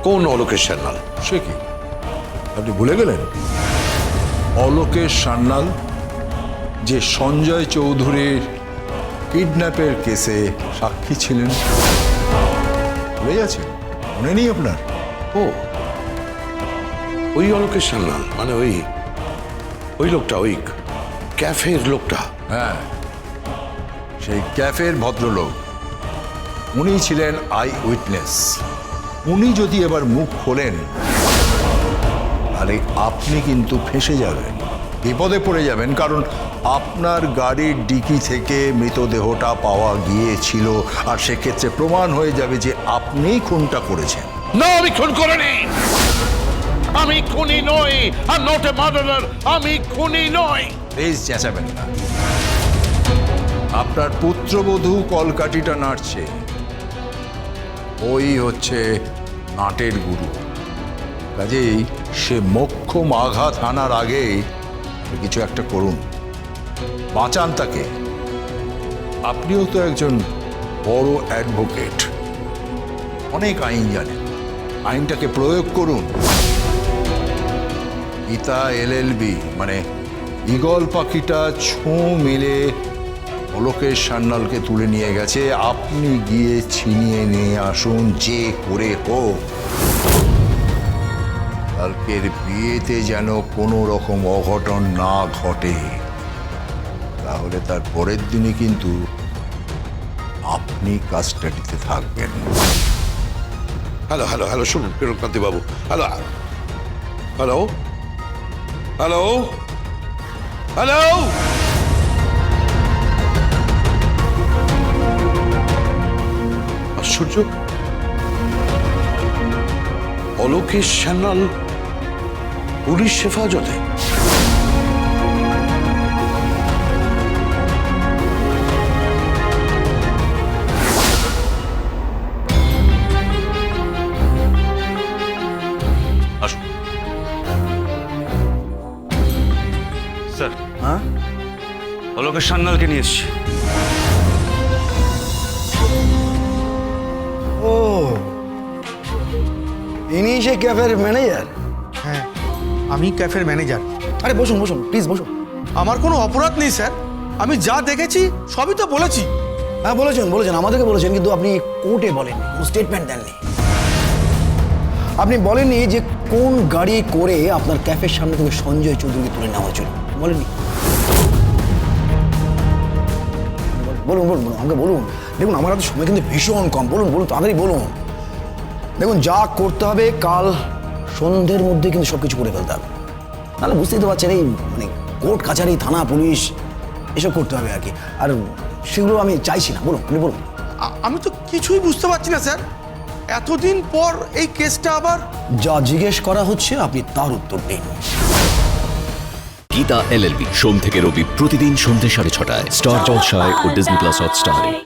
কোন অলোকেশ সান্যাল? সে কি, আপনি ভুলে গেলেন? অলোকেশ সান্যাল যে সঞ্জয় চৌধুরীর কিডন্যাপের কেসে সাক্ষী ছিলেন। ভুলে গেছেন? মনে নেই আপনার? ও, ওই অলোকেশ সান্যাল, মানে ওই লোকটা, ওই ক্যাফের লোকটা। হ্যাঁ, সেই ক্যাফের ভদ্রলোক, উনি ছিলেন আই উইটনেস। উনি যদি এবার মুখ খোলেন তাহলে আপনি কিন্তু ফেঁসে যাবেন, বিপদে পড়ে যাবেন। কারণ আপনার গাড়ির ডিকি থেকে মৃতদেহটা পাওয়া গিয়েছিল, আর সেক্ষেত্রে প্রমাণ হয়ে যাবে যে আপনিই খুনটা করেছেন। না, আমি খুন করিনি। আমি খুনি নই। I am not a murderer. আমি খুনি নই। প্লিজ চেঁচাবেন না। আপনার পুত্রবধূ কলকাঠিটা নাড়ছে, ওই হচ্ছে নাটের গুরু। কাজেই সে মোক্ষম আঘাত হানার আগেই কিছু একটা করুন, বাঁচান তাকে। আপনিও তো একজন বড় অ্যাডভোকেট, অনেক আইন জানেন, আইনটাকে প্রয়োগ করুন। গীতা এলএলবি মানে ঈগল পাখিটা ছোঁ মিলে অলোকেশ সান্যালকে তুলে নিয়ে গেছে। আপনি গিয়ে ছিনিয়ে নিয়ে আসুন, যে করে হোক। কালকের বিয়েতে যেন কোনো রকম অঘটন না ঘটে, তাহলে তার পরের দিনই কিন্তু আপনি কাস্টাডিতে থাকবেন। হ্যালো হ্যালো হ্যালো, শুনুন প্রেরণকান্তি বাবু। Hello hello hello hello. আশ্চর্য, অলোকেশ সান্যাল পুলিশ হেফাজতে। আসুন স্যার। হ্যাঁ, অলোকেশ সান্যালকে নিয়ে এসছি। ও ইনি সে ক্যাফের ম্যানেজার? হ্যাঁ, আমি ক্যাফের ম্যানেজার। আরে বসুন বসুন, প্লিজ বসুন। আমার কোনো অপরাধ নেই স্যার, আমি যা দেখেছি সবই তো বলেছি। হ্যাঁ বলেছেন বলেছেন, আমাদেরকে বলেছেন, কিন্তু আপনি কোর্টে বলেননি, কোনো স্টেটমেন্ট দেননি। আপনি বলেননি যে কোন গাড়ি করে আপনার ক্যাফের সামনে থেকে সঞ্জয় চৌধুরীকে তুলে নেওয়া হয়েছিল, বলেননি। বলুন বলুন বলুন, আমাকে বলুন। দেখুন আমার হাতে সময় কিন্তু ভীষণ কম, বলুন বলুন, তাড়াতাড়ি বলুন। দেখুন যা করতে হবে কাল সন্ধ্যের মধ্যে কিন্তু সব কিছু করে ফেলতে হবে, নাহলে বুঝতেই তো পারছেন এই মানে কোর্ট কাছারি থানা পুলিশ এসব করতে হবে আর কি। আর সেগুলো আমি চাইছি না। বলুন আপনি বলুন। আমি তো কিছুই বুঝতে পারছি না স্যার, এতদিন পর এই কেসটা আবার। যা জিজ্ঞেস করা হচ্ছে আপনি তার উত্তর দিন। গীতা এলএলবি সোম থেকে রবি প্রতিদিন সন্ধ্যে 6:30 স্টার জলসায় ও ডিজনি প্লাস হটস্টারে।